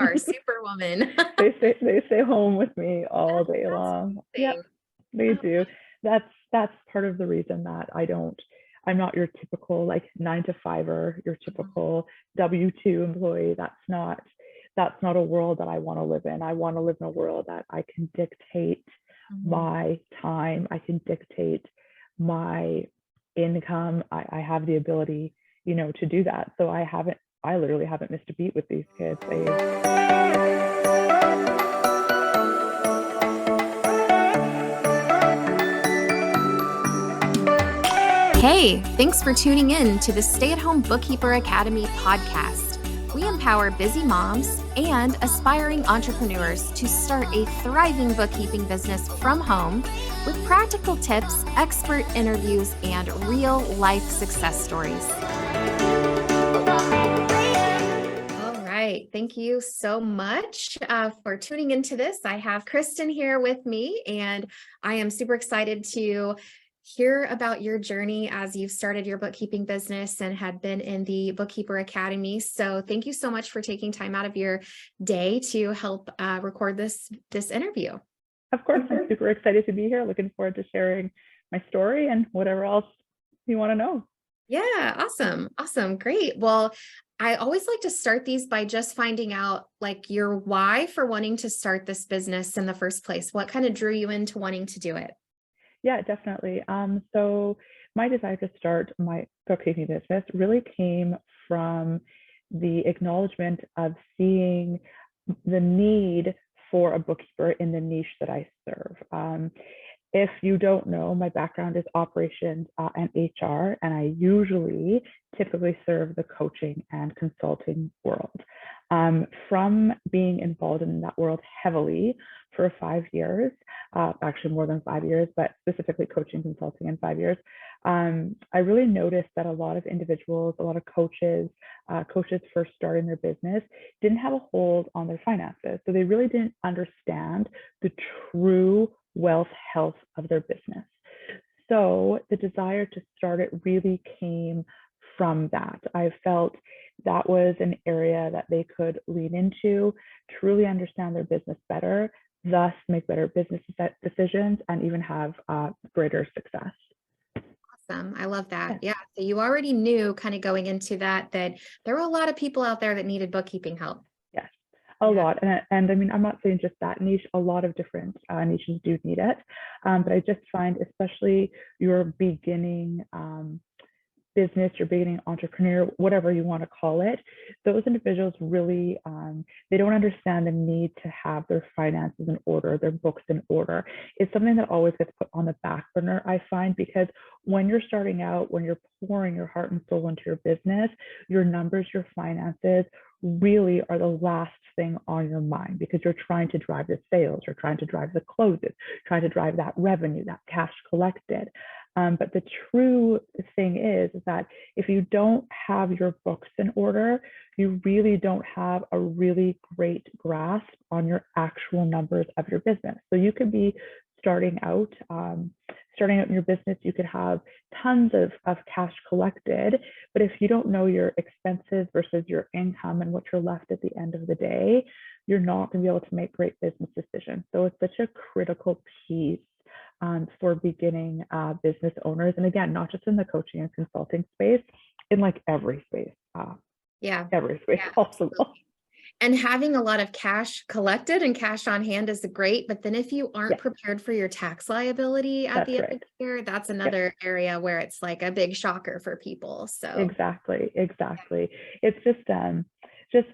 are, superwoman. They stay home with me all day That's long. Yep, amazing. they Oh, do. That's part of the reason that I'm not your typical like 9 to 5er, your mhm, typical W-2 employee. That's not a world that I want to live in. I want to live in a world that I can dictate mhm. my time. I can dictate my income. I have the ability, to do that. So I literally haven't missed a beat with these kids. Hey, thanks for tuning in to the Stay at Home Bookkeeper Academy podcast. We empower busy moms and aspiring entrepreneurs to start a thriving bookkeeping business from home with practical tips, expert interviews, and real life success stories. All right. Thank you so much for tuning into this. I have Kristen here with me, and I am super excited to hear about your journey as you've started your bookkeeping business and had been in the Bookkeeper Academy. So thank you so much for taking time out of your day to help record this interview. Of course, I'm super excited to be here. Looking forward to sharing my story and whatever else you want to know. Yeah, awesome. Awesome. Great. Well, I always like to start these by just finding out like your why for wanting to start this business in the first place. What kind of drew you into wanting to do it? Yeah, definitely. So my desire to start my bookkeeping business really came from the acknowledgement of seeing the need for a bookkeeper in the niche that I serve. If you don't know, my background is operations and HR, and I typically serve the coaching and consulting world. From being involved in that world heavily for 5 years, actually more than 5 years, but specifically coaching, consulting in 5 years, I really noticed that a lot of individuals, a lot of coaches first starting their business, didn't have a hold on their finances. So they really didn't understand the true wealth health of their business. So the desire to start it really came from that. I felt that was an area that they could lean into, truly understand their business better, thus make better business decisions and even have greater success. Awesome. I love that. Yeah. Yeah. So you already knew kind of going into that there were a lot of people out there that needed bookkeeping help. Yes, a Yeah. lot. And I mean, I'm not saying just that niche, a lot of different niches do need it. But I just find, especially your beginning business, your beginning entrepreneur, whatever you want to call it, those individuals really, they don't understand the need to have their finances in order, their books in order. It's something that always gets put on the back burner, I find, because when you're starting out, when you're pouring your heart and soul into your business, your numbers, your finances really are the last thing on your mind because you're trying to drive the sales, you're trying to drive the closes, trying to drive that revenue, that cash collected. But the true thing is that if you don't have your books in order, you really don't have a really great grasp on your actual numbers of your business. So you could be starting out, in your business, you could have tons of cash collected, but if you don't know your expenses versus your income and what you're left at the end of the day, you're not going to be able to make great business decisions. So it's such a critical piece for beginning business owners. And again, not just in the coaching and consulting space, in like every space, Yeah. every space Yeah. possible. And having a lot of cash collected and cash on hand is great. But then if you aren't Yes, prepared for your tax liability at that's the end of right. the year, that's Yes, another area where it's like a big shocker for people. So exactly. It's just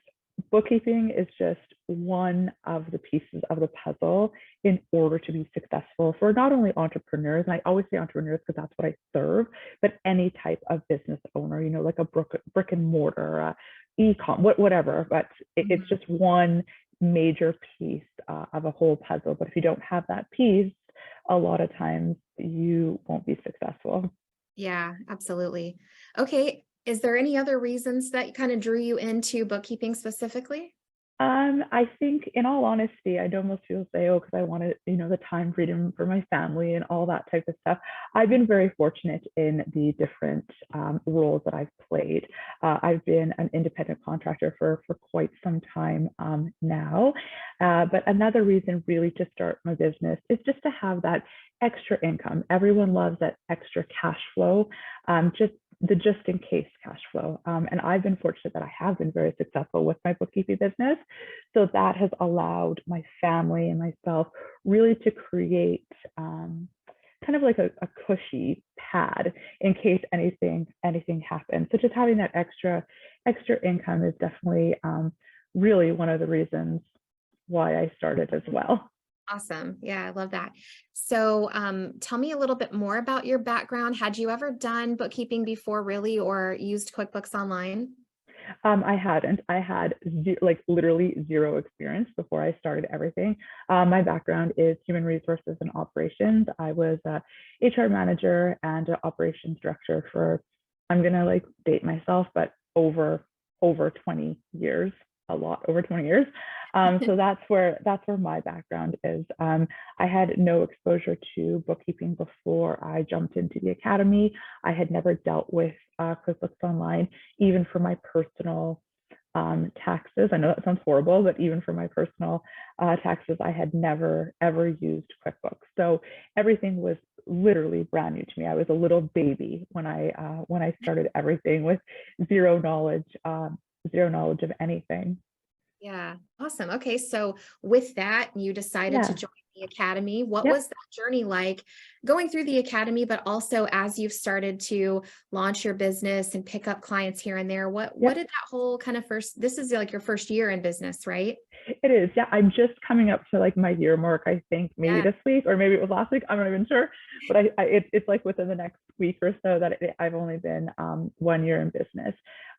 bookkeeping is just one of the pieces of the puzzle in order to be successful for not only entrepreneurs, and I always say entrepreneurs because that's what I serve, but any type of business owner, like a brick and mortar, e-com, whatever. But it's mhm. just one major piece of a whole puzzle. But if you don't have that piece, a lot of times you won't be successful. Yeah, absolutely. Okay. Is there any other reasons that kind of drew you into bookkeeping specifically? I think in all honesty, I know most people say, oh, because I wanted, the time freedom for my family and all that type of stuff. I've been very fortunate in the different roles that I've played. I've been an independent contractor for quite some time now. But another reason really to start my business is just to have that extra income. Everyone loves that extra cash flow, just in case cash flow. And I've been fortunate that I have been very successful with my bookkeeping business. So that has allowed my family and myself really to create kind of like a cushy pad in case anything happens. So just having that extra income is definitely really one of the reasons why I started as well. Awesome. Yeah, I love that. So, tell me a little bit more about your background. Had you ever done bookkeeping before, really, or used QuickBooks Online? I hadn't. I had like literally zero experience before I started everything. My background is human resources and operations. I was a HR manager and an operations director for, I'm gonna like date myself, but over 20 years, a lot over 20 years. So that's where my background is. I had no exposure to bookkeeping before I jumped into the academy. I had never dealt with QuickBooks Online, even for my personal taxes. I know that sounds horrible, but even for my personal taxes, I had never ever used QuickBooks. So everything was literally brand new to me. I was a little baby when I started everything with zero knowledge of anything. Yeah, awesome. Okay, so with that, you decided to Yeah. join the academy. What Yep. was that journey like going through the academy, but also as you've started to launch your business and pick up clients here and there? What Yep. did that whole kind of first, this is like your first year in business, right? It is. Yeah. I'm just coming up to like my year mark, I think maybe Yeah. this week or maybe it was last week. I'm not even sure. But it's like within the next week or so that I've only been 1 year in business.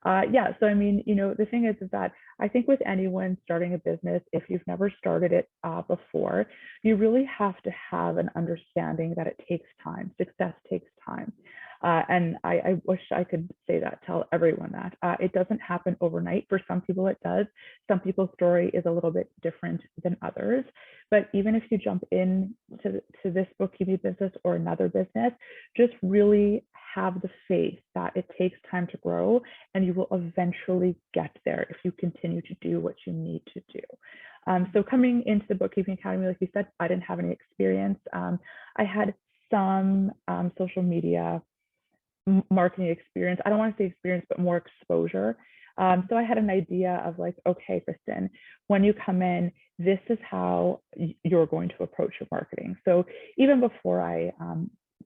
Yeah. So, I mean, the thing is that I think with anyone starting a business, if you've never started it before, you really have to have an understanding that it takes time. Success takes time. And I wish I could say that, tell everyone that. It doesn't happen overnight. For some people, it does. Some people's story is a little bit different than others. But even if you jump in to this bookkeeping business or another business, just really have the faith that it takes time to grow and you will eventually get there if you continue to do what you need to do. So coming into the bookkeeping academy, like you said, I didn't have any experience. I had some social media marketing experience. I don't want to say experience, but more exposure. So I had an idea of like, okay, Kristen, when you come in, this is how you're going to approach your marketing. So even before I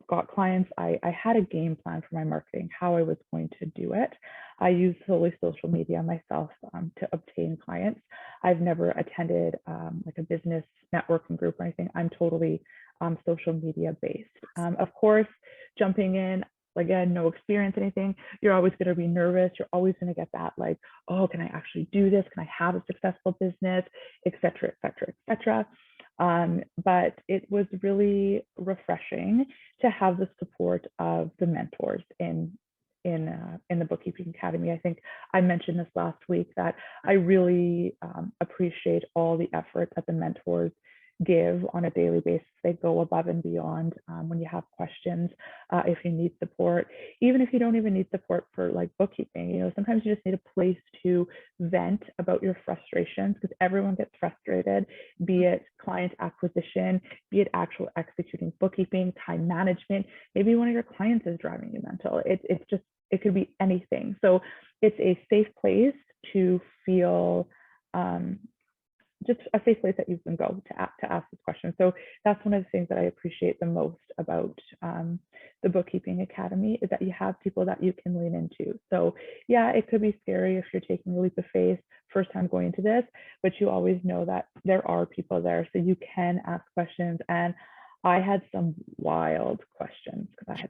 got clients, I had a game plan for my marketing, how I was going to do it. I used solely social media myself to obtain clients. I've never attended like a business networking group or anything. I'm totally social media based. Of course, jumping in, again, no experience, anything, you're always going to be nervous. You're always going to get that like, oh, can I actually do this? Can I have a successful business, et cetera, et cetera, et cetera. But it was really refreshing to have the support of the mentors in the bookkeeping academy. I think I mentioned this last week that I really appreciate all the effort that the mentors give on a daily basis. They go above and beyond when you have questions, if you need support, even if you don't even need support for like bookkeeping. Sometimes you just need a place to vent about your frustrations because everyone gets frustrated, be it client acquisition, be it actual executing bookkeeping, time management. Maybe one of your clients is driving you mental. It could be anything. So it's a safe place to feel just a safe place that you can go to ask this question. So that's one of the things that I appreciate the most about the Bookkeeping Academy is that you have people that you can lean into. So yeah, it could be scary if you're taking a leap of faith first time going into this, but you always know that there are people there so you can ask questions. And I had some wild questions because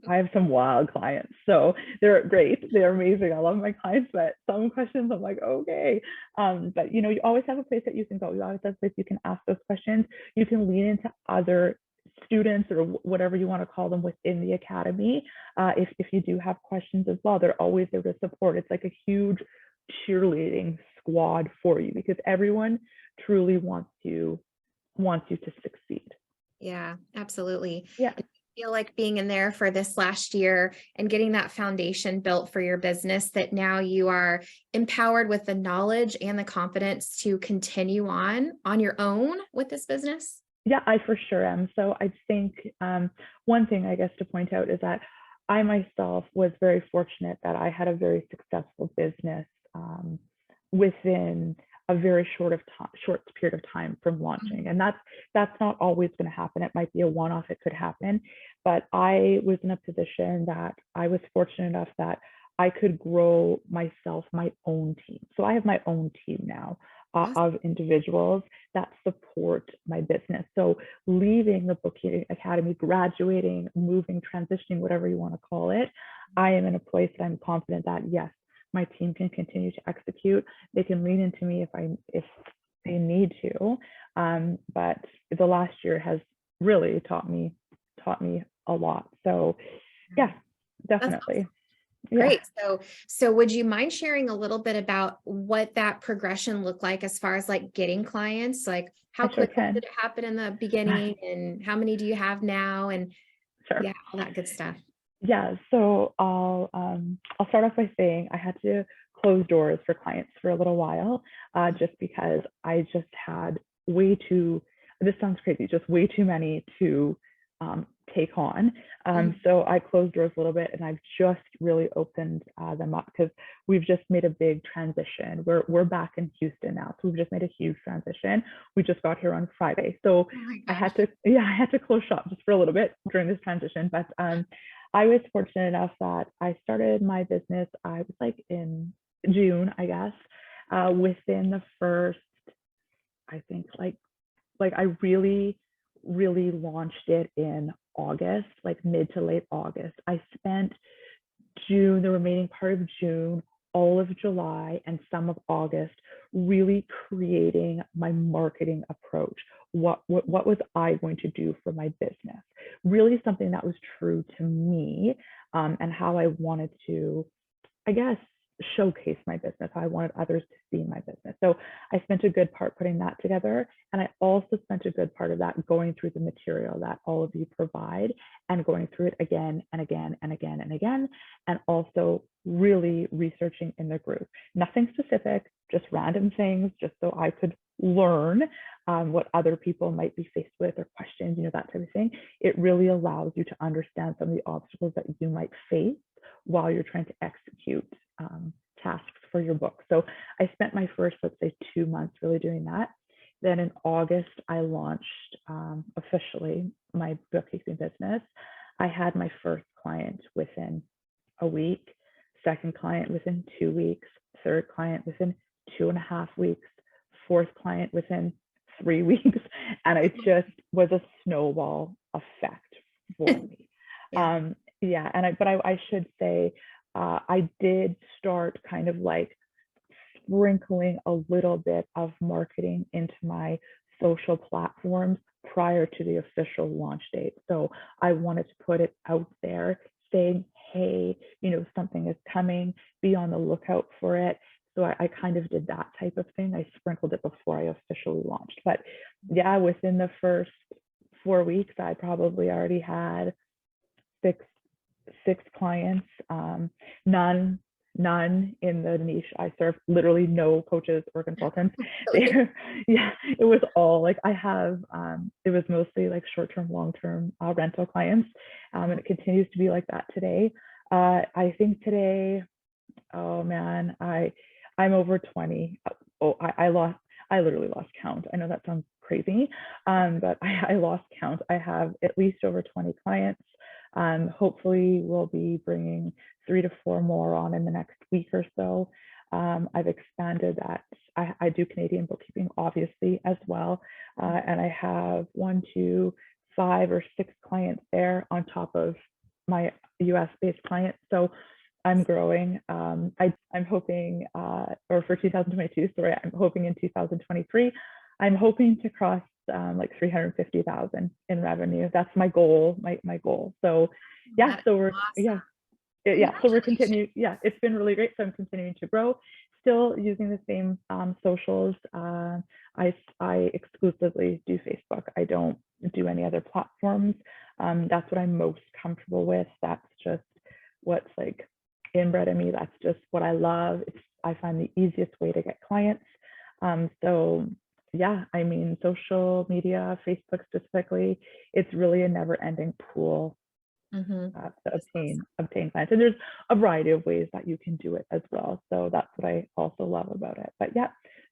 I have some wild clients. So they're great. They're amazing. I love my clients, but some questions I'm like, okay. But you always have a place that you can go. You always have a place you can ask those questions. You can lean into other students or whatever you want to call them within the academy. If you do have questions as well, they're always there to support. It's like a huge cheerleading squad for you, because everyone truly wants you to succeed. Yeah, absolutely. Yeah. And I feel like being in there for this last year and getting that foundation built for your business, that now you are empowered with the knowledge and the confidence to continue on your own with this business. Yeah, I for sure am. So I think one thing I guess to point out is that I myself was very fortunate that I had a very successful business within a very short period of time from launching, and that's not always going to happen. It might be a one-off. It could happen, but I was in a position that I was fortunate enough that I could grow myself my own team. So I have my own team now Awesome. of individuals that support my business. So leaving the bookkeeping academy, graduating, moving, transitioning, whatever you want to call it, I am in a place that I'm confident that yes, my team can continue to execute. They can lean into me if they need to. But the last year has really taught me a lot. So yeah, That's definitely. Yeah, great. So would you mind sharing a little bit about what that progression looked like as far as like getting clients? Like how I sure quickly can. did it happen in the beginning and how many do you have now? And Sure. yeah, all that good stuff. Yeah, so I'll start off by saying I had to close doors for clients for a little while, just because I just had way too, this sounds crazy, just way too many to take on. Mhm. So I closed doors a little bit, and I've just really opened them up because we've just made a big transition. We're back in Houston now, so we've just made a huge transition. We just got here on Friday, so Oh my I gosh. had to close shop just for a little bit during this transition, but I was fortunate enough that I started my business, I was like in June, I guess. Within the first, I think like I really launched it in August, like mid to late August. I spent June, the remaining part of June, all of July, and some of August, really creating my marketing approach. What was I going to do for my business? Really something that was true to me, and how I wanted to, I guess, showcase my business, how I wanted others to see my business. So I spent a good part putting that together. And I also spent a good part of that going through the material that all of you provide and going through it again and again and again and again. And also really researching in the group. Nothing specific, just random things, just so I could learn what other people might be faced with or questions, that type of thing. It really allows you to understand some of the obstacles that you might face while you're trying to execute tasks for your book. So I spent my first, let's say, 2 months really doing that. Then in August, I launched officially my bookkeeping business. I had my first client within a week, second client within 2 weeks, third client within 2.5 weeks, fourth client within 3 weeks. And it just was a snowball effect for me. Yeah. Yeah, but I should say I did start kind of like sprinkling a little bit of marketing into my social platforms prior to the official launch date. So I wanted to put it out there saying, hey, something is coming, be on the lookout for it. So I kind of did that type of thing. I sprinkled it before I officially launched. But yeah, within the first 4 weeks, I probably already had six clients, none in the niche I serve, literally no coaches or consultants. Really? Yeah, it was all like I have, it was mostly like short-term, long-term rental clients. And it continues to be like that today. I think today, oh man, I'm over 20. Oh, I literally lost count. I know that sounds crazy, but I lost count. I have at least over 20 clients. Hopefully we'll be bringing 3 to 4 more on in the next week or so. I've expanded that. I do Canadian bookkeeping, obviously, as well. And I have 1, 2, 5 or 6 clients there on top of my US-based clients. So I'm growing. I'm hoping, or for 2022, sorry, I'm hoping in 2023, I'm hoping to cross like 350,000 in revenue. That's my goal, my goal. So yeah, That is so we're awesome. yeah, so we're Congratulations. continuing. Yeah, it's been really great. So I'm continuing to grow, still using the same socials. I exclusively do Facebook. I don't do any other platforms. That's what I'm most comfortable with. That's just what's like inbred in me. That's just what I love. I find the easiest way to get clients. So yeah, I mean, social media, Facebook specifically, it's really a never ending pool to obtain clients. And there's a variety of ways that you can do it as well. So that's what I also love about it. But yeah,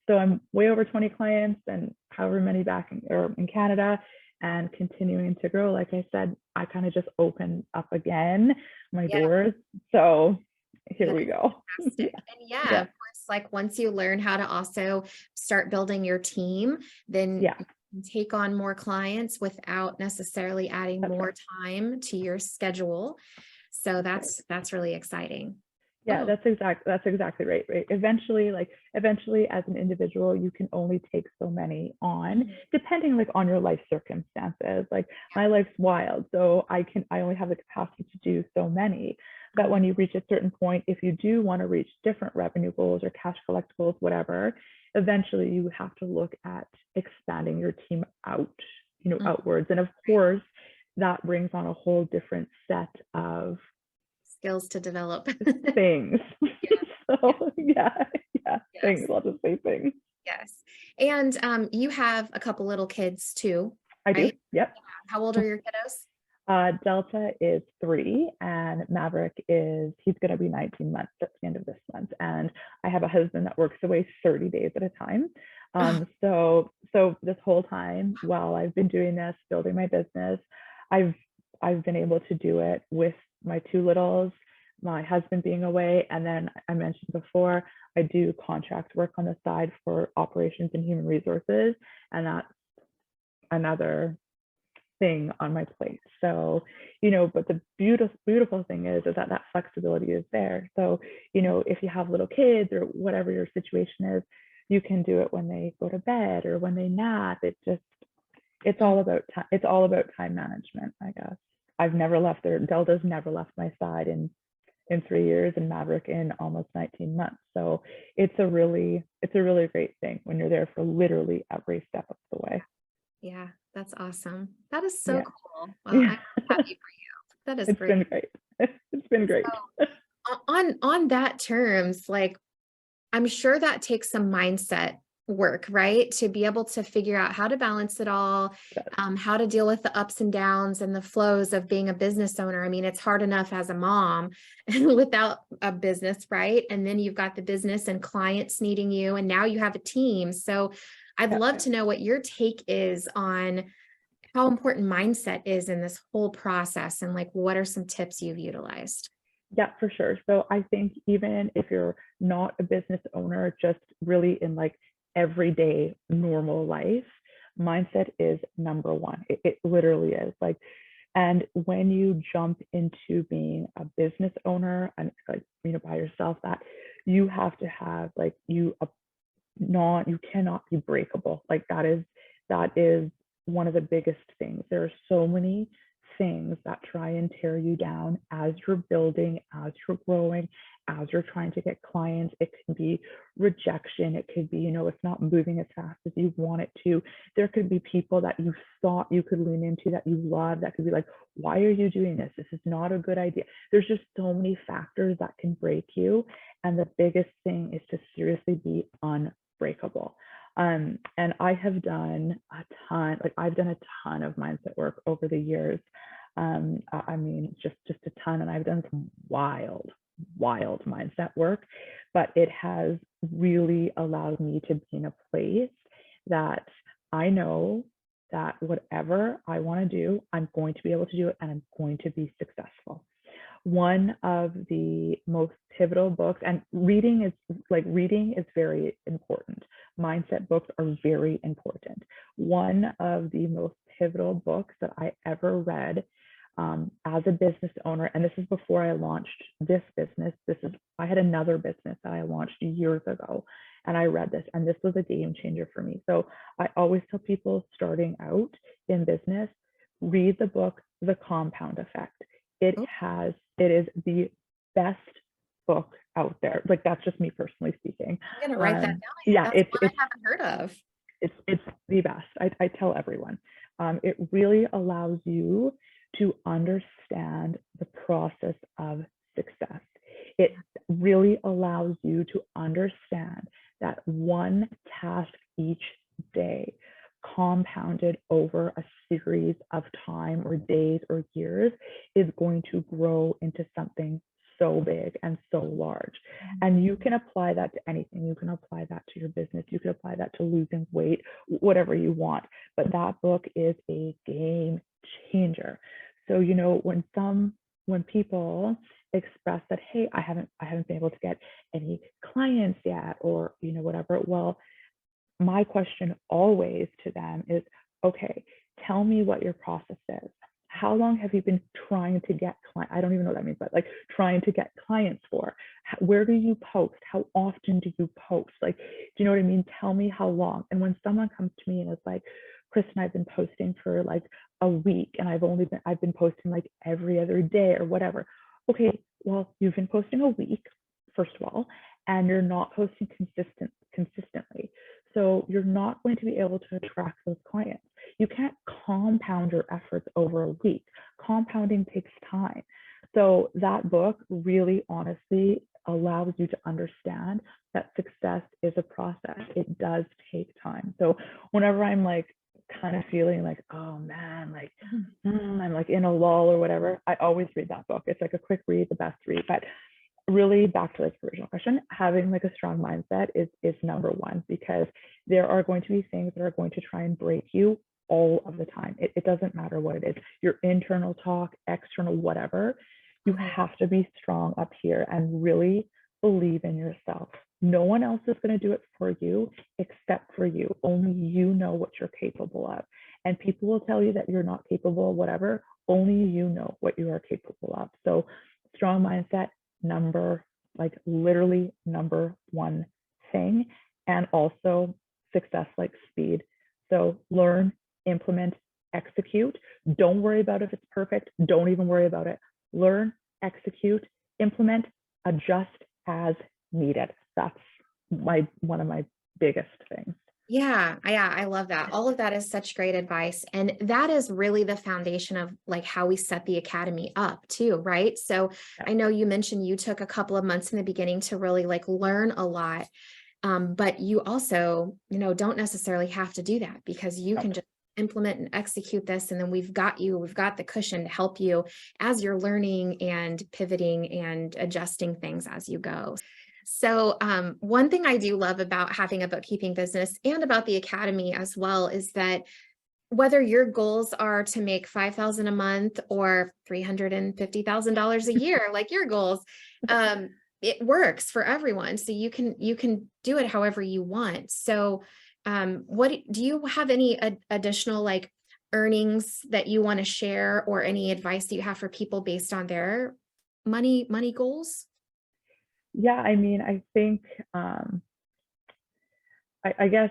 so I'm way over 20 clients and however many back in Canada, and continuing to grow. Like I said, I kind of just opened up again my Yeah. doors. So here That's we go. fantastic. And yeah, of course, like once you learn how to also start building your team, then Yeah, you can take on more clients without necessarily adding that's more right. time to your schedule. So that's really exciting. Yeah, Oh, that's exactly right. Right. Eventually as an individual, you can only take so many on, mhm. depending like on your life circumstances. Like my life's wild, so I only have the capacity to do so many. But when Mhm. you reach a certain point, if you do want to reach different revenue goals or cash collect goals, whatever, eventually you have to look at expanding your team out, Mhm. outwards. And of course, that brings on a whole different set of Skills to develop. things. Yeah, yeah, So yeah, things. yes, I'll just say things. yes. And you have a couple little kids too, I do. right? Yep. How old are your kiddos? Delta is 3, and Maverick he's going to be 19 months at the end of this month. And I have a husband that works away 30 days at a time. Oh, So this whole time while I've been doing this, building my business, I've I've been able to do it with my 2 littles, my husband being away, and then I mentioned before I do contract work on the side for operations and human resources, and that's another thing on my plate. So, but the beautiful thing is that that flexibility is there. So, if you have little kids or whatever your situation is, you can do it when they go to bed or when they nap. It's mm, all about time. It's all about time management, I guess. I've never left Delta's never left my side in 3 years, and Maverick in almost 19 months. So it's a really great thing when you're there for literally every step of the way. yeah, that's awesome. That is so Yeah. cool. Well, Yeah. I'm happy for you. That is It's great. been great. It's been great. On that terms, like I'm sure that takes some mindset work, right? To be able to figure out how to balance it all, how to deal with the ups and downs and the flows of being a business owner. I mean, it's hard enough as a mom without a business, right? And then you've got the business and clients needing you, and now you have a team. So I'd Yeah. love to know what your take is on how important mindset is in this whole process and like what are some tips you've utilized? Yeah, for sure. So I think even if you're not a business owner, just really in like everyday normal life, mindset is number one. It literally is. Like, and when you jump into being a business owner and like, by yourself, that you have to have like you cannot be breakable. Like that is one of the biggest things. There are so many things that try and tear you down as you're building, as you're growing, as you're trying to get clients. It can be rejection. It could be, it's not moving as fast as you want it to. There could be people that you thought you could lean into that you love that could be like, why are you doing this? This is not a good idea. There's just so many factors that can break you. And the biggest thing is to seriously be unbreakable. And I have done a ton, like I've done a ton of mindset work over the years. I mean, just a ton, and I've done some wild mindset work, but it has really allowed me to be in a place that I know that whatever I want to do, I'm going to be able to do it and I'm going to be successful. One of the most pivotal books, and reading is very important. Mindset books are very important. One of the most pivotal books that I ever read as a business owner, and this is before I launched this business. I had another business that I launched years ago, and I read this, and this was a game changer for me. So I always tell people starting out in business, read the book, The Compound Effect. It Oh, is the best book out there. Like that's just me personally speaking. I'm gonna write that down. Yeah, That's one I haven't heard of. it's the best. I tell everyone. It really allows you to understand the process of success. It really allows you to understand that one task each day compounded over a series of time or days or years is going to grow into something so big and so large. And you can apply that to anything. You can apply that to your business. You can apply that to losing weight, whatever you want. But that book is a game changer. So, you know, when people express that, hey, I haven't been able to get any clients yet, or, you know, whatever. Well, my question always to them is, okay, tell me what your process is. How long have you been trying to get clients? I don't even know what that means, but like trying to get clients for. Where do you post? How often do you post? Like, do you know what I mean? Tell me how long. And when someone comes to me and is like, Kristen, I've been posting for like a week and I've been posting like every other day or whatever. Okay, well, you've been posting a week, first of all, and you're not posting consistently. So you're not going to be able to attract those clients. You can't compound your efforts over a week. Compounding takes time. So that book really honestly allows you to understand that success is a process. It does take time. So whenever I'm like kind of feeling like, oh man, like I'm like in a lull or whatever, I always read that book. It's like a quick read, the best read. But really back to like the original question, having like a strong mindset is number one, because there are going to be things that are going to try and break you all of the time. It doesn't matter what it is, your internal talk, external, whatever. You have to be strong up here and really believe in yourself. No one else is going to do it for you except for you. Only you know what you're capable of. And people will tell you that you're not capable of whatever. Only you know what you are capable of. So strong mindset, literally number one thing. And also success like speed. So learn, implement, execute. Don't worry about if it's perfect. Don't even worry about it. Learn, execute, implement, adjust as needed. That's one of my biggest things. Yeah, I love that. All of that is such great advice. And that is really the foundation of like how we set the academy up too, right? So I know you mentioned you took a couple of months in the beginning to really like learn a lot. But you also, you know, don't necessarily have to do that, because you can just implement and execute this. And then we've got the cushion to help you as you're learning and pivoting and adjusting things as you go. So one thing I do love about having a bookkeeping business and about the academy as well is that whether your goals are to make $5,000 a month or $350,000 a year, like your goals, it works for everyone. So you can do it however you want. So what do you have any additional like earnings that you want to share, or any advice that you have for people based on their money goals? Yeah, I mean, I think I guess,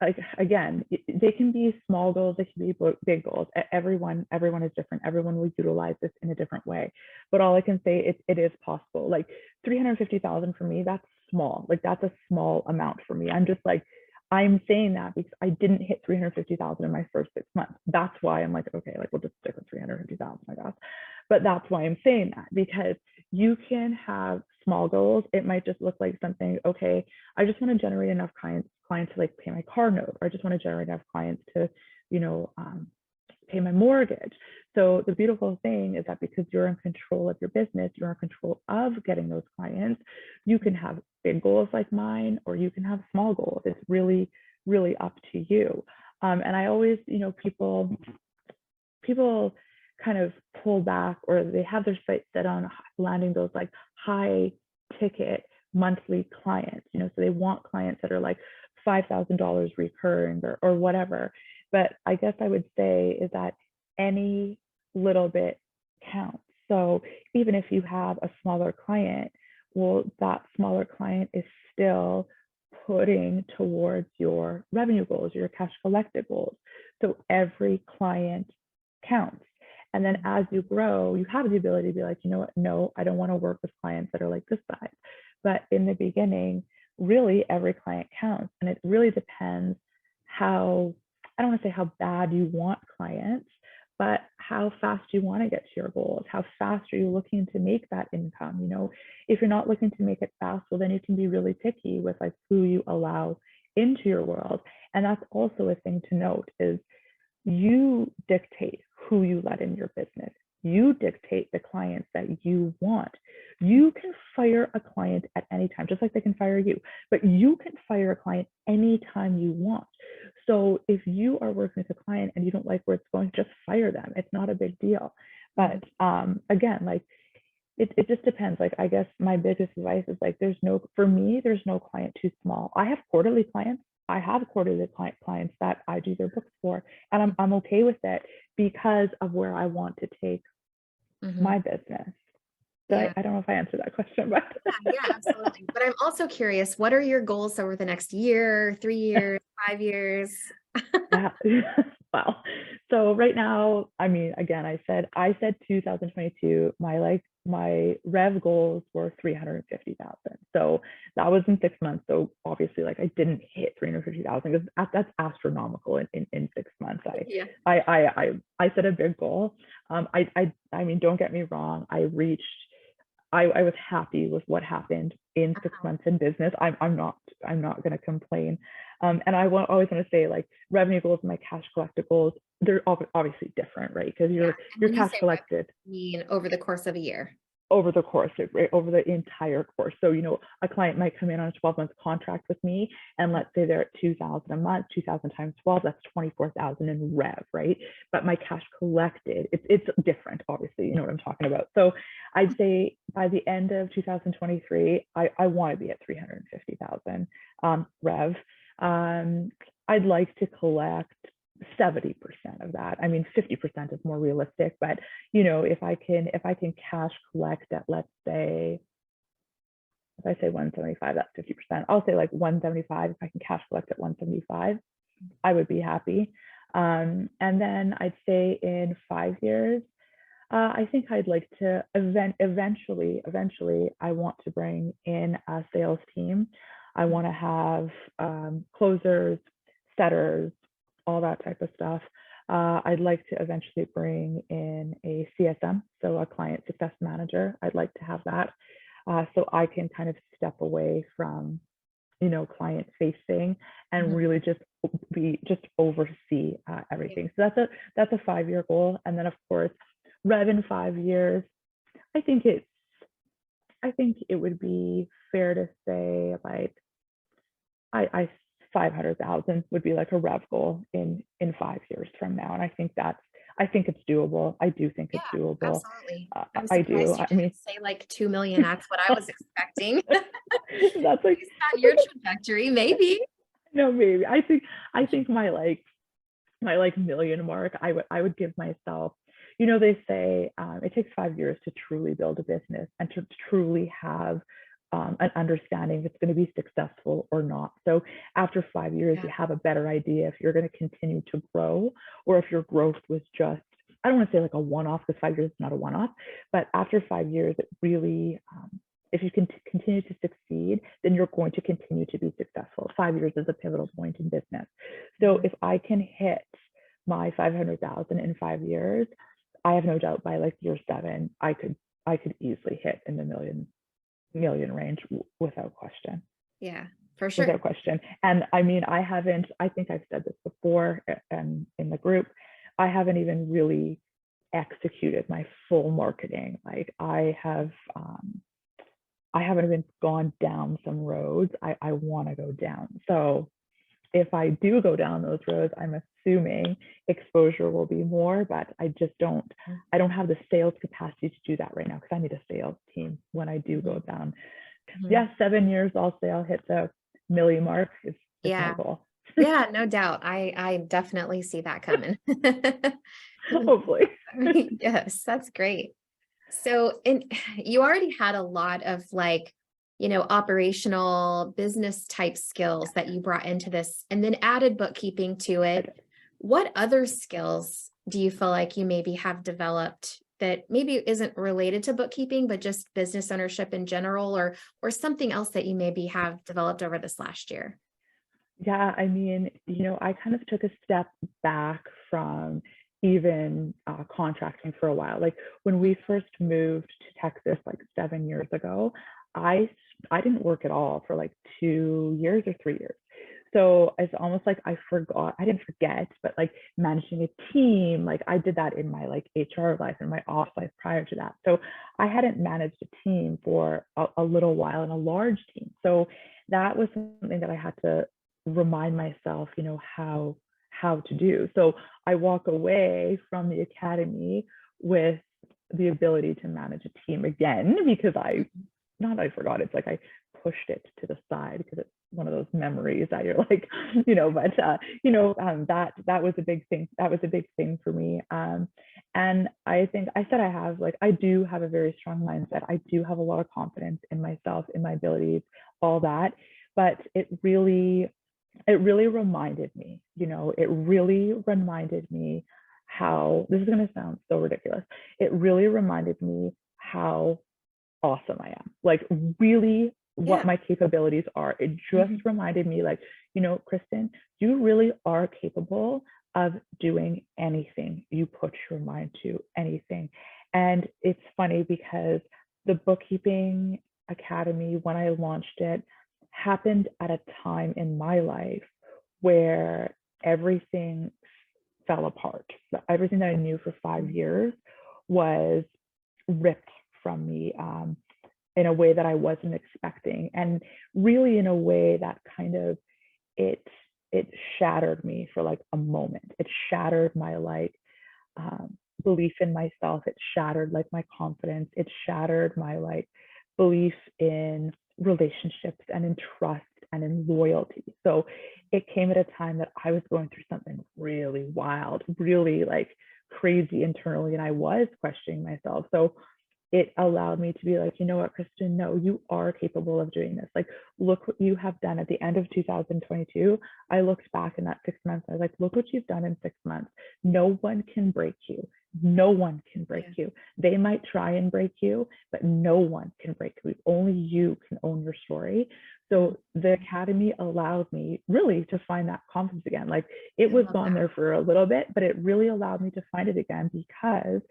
like, again, they can be small goals, they can be big goals. Everyone is different. Everyone will utilize this in a different way. But all I can say, it is possible. Like 350,000 for me, that's small. Like that's a small amount for me. I'm saying that because I didn't hit 350,000 in my first 6 months. That's why I'm like, okay, like we'll just stick with 350,000, I guess. But that's why I'm saying that, because you can have small goals. It might just look like something, okay, I just want to generate enough clients to like pay my car note, or I just want to generate enough clients to, you know, pay my mortgage. So the beautiful thing is that because you're in control of your business, you're in control of getting those clients, you can have big goals like mine, or you can have small goals. It's really, really up to you. And I always, you know, people kind of pull back, or they have their sights set on landing those like high ticket monthly clients, you know, so they want clients that are like $5,000 recurring or whatever. But I guess I would say is that any little bit counts. So even if you have a smaller client, well, that smaller client is still putting towards your revenue goals, your cash collected goals. So every client counts. And then as you grow, you have the ability to be like, you know what, no, I don't want to work with clients that are like this size. But in the beginning, really every client counts. And it really depends how, I don't want to say how bad you want clients, but how fast you want to get to your goals. How fast are you looking to make that income? You know, if you're not looking to make it fast, well, then you can be really picky with like who you allow into your world. And that's also a thing to note is you dictate who you let in your business. You dictate the clients that you want. You can fire a client at any time, just like they can fire you, but you can fire a client anytime you want. So if you are working with a client and you don't like where it's going, just fire them. It's not a big deal. But again, like it just depends. Like, I guess my biggest advice is like, for me, there's no client too small. I have quarterly clients. I have quarterly clients that I do their books for, and I'm okay with it because of where I want to take my business. So Yeah. I don't know if I answered that question, but Yeah, absolutely. But I'm also curious, what are your goals over the next year, 3 years, 5 years? yeah. Wow. So right now, I mean, again, I said 2022, my rev goals were 350,000. So that was in 6 months. So obviously, like, I didn't hit 350,000 because that's astronomical in 6 months. Yeah. I set a big goal. I mean, don't get me wrong. I was happy with what happened in 6 months in business. I'm not going to complain. And I always want to say, like, revenue goals and my cash collected goals, they're obviously different, right? Because your cash collected mean over the course of a year. over the entire course. So, you know, a client might come in on a 12-month contract with me, and let's say they're at 2,000 a month, 2,000 times 12, that's 24,000 in rev, right? But my cash collected, it's different, obviously, you know what I'm talking about. So I'd say by the end of 2023, I want to be at 350,000 rev. I'd like to collect 70% of that. I mean, 50% is more realistic, but you know, if I can cash collect at, let's say, if I say 175, that's 50%. I'll say like 175. If I can cash collect at 175, I would be happy. And then I'd say in 5 years, I think I'd like to eventually, I want to bring in a sales team. I want to have closers, setters, all that type of stuff. I'd like to eventually bring in a CSM, so a client success manager. I'd like to have that, so I can kind of step away from, you know, client facing and really just oversee everything. So that's a 5-year goal. And then of course, rev in 5 years, I think it would be fair to say, like, I 500,000 would be like a rev goal in 5 years from now. And I think it's doable. I do think it's doable. Absolutely. I'm I surprised do. you I didn't mean, say like 2 million. That's what I was expecting. that's like, Based on your trajectory, maybe. no, maybe. I think my million mark, I would give myself, you know, they say it takes 5 years to truly build a business and to truly have an understanding if it's going to be successful or not. So after 5 years, you have a better idea if you're going to continue to grow, or if your growth was just, I don't want to say like a one-off, because 5 years is not a one-off, but after 5 years, it really, if you can continue to succeed, then you're going to continue to be successful. 5 years is a pivotal point in business. So if I can hit my 500,000 in 5 years, I have no doubt by like year 7, I could easily hit in the million range without question. Yeah, for sure. Without question. And I mean, I think I've said this before in the group, I haven't even really executed my full marketing. Like, I haven't even gone down some roads I want to go down. So if I do go down those roads, I'm assuming exposure will be more, but I don't have the sales capacity to do that right now, because I need a sales team when I do go down. Yeah, 7 years, I'll say I'll hit the million mark. It's my goal. Yeah, no doubt. I definitely see that coming. Hopefully. Yes, that's great. So, you already had a lot of, like, you know, operational business type skills that you brought into this, and then added bookkeeping to it. What other skills do you feel like you maybe have developed that maybe isn't related to bookkeeping, but just business ownership in general, or something else that you maybe have developed over this last year? Yeah, I mean, I kind of took a step back from even contracting for a while. Like when we first moved to Texas, like 7 years ago, I I didn't work at all for like 2 years or 3 years. So it's almost like I forgot. I didn't forget, but like managing a team, like I did that in my like HR life and my off life prior to that. So I hadn't managed a team for a little while and a large team. So that was something that I had to remind myself, how to do. So I walk away from the academy with the ability to manage a team again because not I forgot, it's like I pushed it to the side because it's one of those memories that you're like, but that was a big thing. That was a big thing for me. And I think I said I do have a very strong mindset. I do have a lot of confidence in myself, in my abilities, all that. But it really reminded me, it really reminded me how this is going to sound so ridiculous. It really reminded me how awesome I am, like really what Yeah. my capabilities are. It just Mhm. reminded me, like, Kristen, you really are capable of doing anything you put your mind to, anything. And it's funny because the bookkeeping academy, when I launched it, happened at a time in my life where everything fell apart. Everything that I knew for 5 years was ripped from me, in a way that I wasn't expecting, and really in a way that kind of it it shattered me for like a moment. It shattered my belief in myself. It shattered like my confidence. It shattered my like belief in relationships and in trust and in loyalty. So it came at a time that I was going through something really wild, really like crazy internally, and I was questioning myself. So it allowed me to be like, you know what, Kristen, no, you are capable of doing this. Like, look what you have done at the end of 2022. I looked back in that 6 months. I was like, look what you've done in 6 months. No one can break you. No one can break Yeah. you. They might try and break you, but no one can break you. Only you can own your story. Mm. So the academy allowed me really to find that confidence again. Like it I was love gone that. there for a little bit, but it really allowed me to find it again because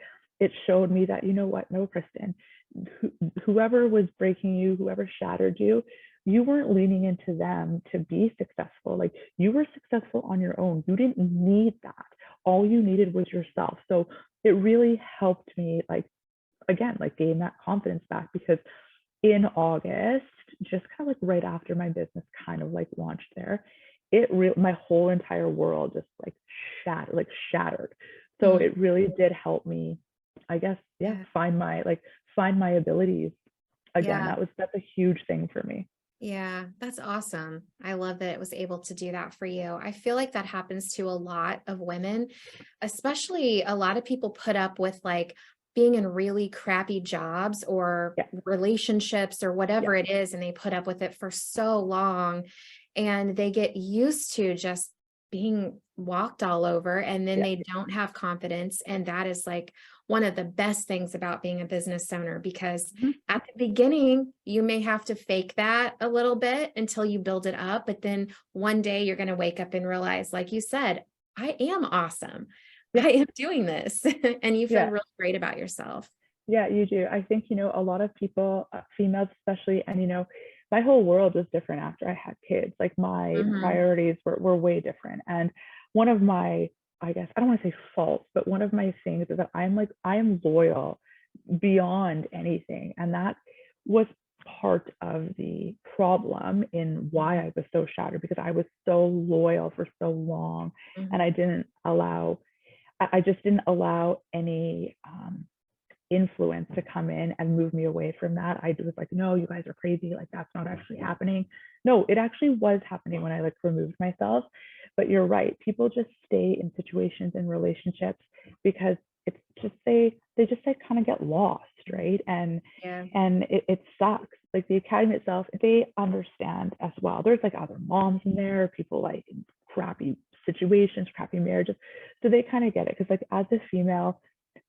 it showed me that, you know what, no, Kristen, whoever was breaking you, whoever shattered you, you weren't leaning into them to be successful. Like you were successful on your own. You didn't need that. All you needed was yourself. So it really helped me, like, again, like gain that confidence back because in August, just kind of like right after my business kind of like launched there, my whole entire world just like shattered. So Mm. it really did help me, I guess, yeah, Yeah. find my abilities again. Yeah. That's a huge thing for me. Yeah, that's awesome. I love that it was able to do that for you. I feel like that happens to a lot of women, especially a lot of people put up with like being in really crappy jobs or Yeah, relationships or yeah, whatever it is, and they put up with it for so long and they get used to just being walked all over and then yeah. they don't have confidence. And that is like one of the best things about being a business owner because Mhm. at the beginning, you may have to fake that a little bit until you build it up. But then one day you're going to wake up and realize, like you said, I am awesome. Yeah, I am doing this. And you feel yeah. really great about yourself. Yeah, you do. I think, a lot of people, females especially, and, my whole world was different after I had kids. Like my Hmm. priorities were way different. And one of my, I guess, I don't want to say faults, but one of my things is that I am loyal beyond anything. And that was part of the problem in why I was so shattered because I was so loyal for so long. And Hmm. I just didn't allow any, influence to come in and move me away from that. I was like, no, you guys are crazy. Like that's not actually happening. No, it actually was happening when I like removed myself. But you're right. People just stay in situations and relationships because it's just they just like kind of get lost, right? Yeah. And it sucks. Like the academy itself, they understand as well. There's like other moms in there, people like in crappy situations, crappy marriages. so they kind of get it, because like as a female,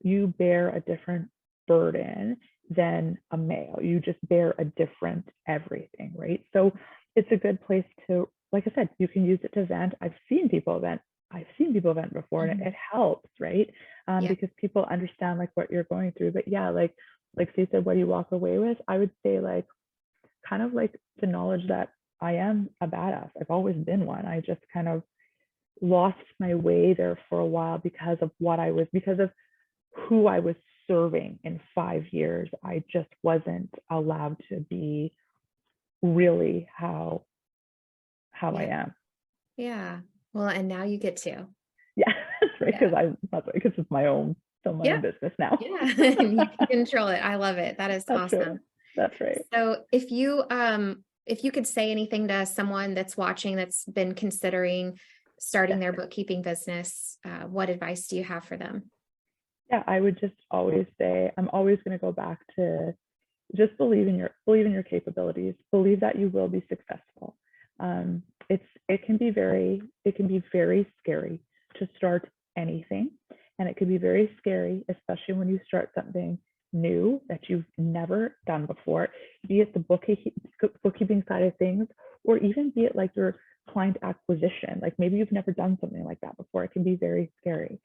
you bear a different burden than a male. You just bear a different everything, right? So it's a good place to, like I said, you can use it to vent. I've seen people vent before, and Mhm. it helps, right? Yeah. Because people understand like what you're going through. But yeah, like Steve said, what do you walk away with? I would say like kind of like the knowledge that I am a badass. I've always been one. I just kind of lost my way there for a while because of who I was serving in 5 years. I just wasn't allowed to be really how I Yeah. am. Yeah. Well, and now you get to. Yeah, that's right. Yeah. Because it's my Yeah. own business now. Yeah. And you can control it. I love it. That is That's right. awesome. That's right. So if you could say anything to someone that's watching that's been considering starting Yeah. their bookkeeping business, what advice do you have for them? Yeah, I would just always say, I'm always going to go back to just believe in your capabilities. Believe that you will be successful. It can be very scary to start anything, and it can be very scary, especially when you start something new that you've never done before, be it the bookkeeping side of things, or even be it like your client acquisition. Like maybe you've never done something like that before. It can be very scary,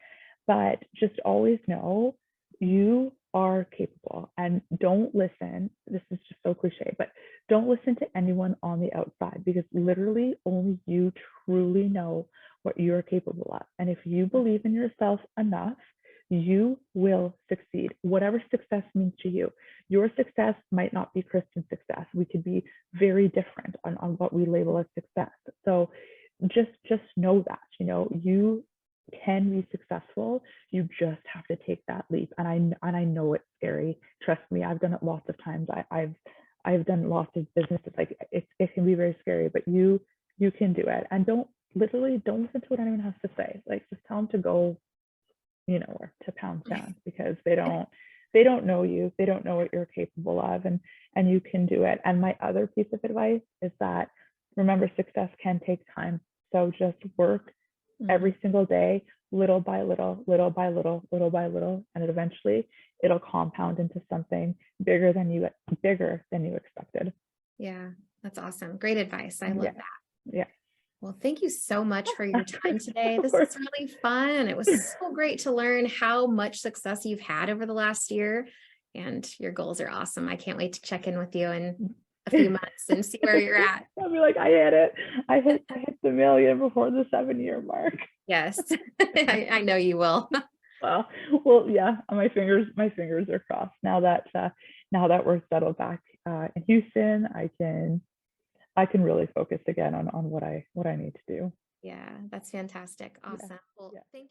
but just always know you are capable, and don't listen. This is just so cliche, but don't listen to anyone on the outside, because literally only you truly know what you are capable of. And if you believe in yourself enough, you will succeed, whatever success means to you. Your success might not be Kristen's success. We could be very different on what we label as success. So just know that, you can be successful. You just have to take that leap. And I know it's scary. Trust me, I've done it lots of times. I've done lots of businesses. Like it can be very scary, but you can do it. And don't listen to what anyone has to say. Like just tell them to go, or to pound sand, because they don't know you. They don't know what you're capable of, and you can do it. And my other piece of advice is that, remember, success can take time. So just work Mhm. every single day, little by little, little by little, little by little, and eventually it'll compound into something bigger than you expected. Yeah, that's awesome. Great advice. I Yeah, love that. yeah, Well, thank you so much for your time today. of This course. is really fun. It was so great to learn how much success you've had over the last year, and your goals are awesome. I can't wait to check in with you in a few months and see where you're at. I'll be like, I hit it. I hit the million before the 7 year mark. Yes, I know you will. Well, well, yeah. My fingers are crossed now that we're settled back in Houston. I can really focus again on what I need to do. Yeah, that's fantastic. Yeah. Awesome. Well, Yeah. thank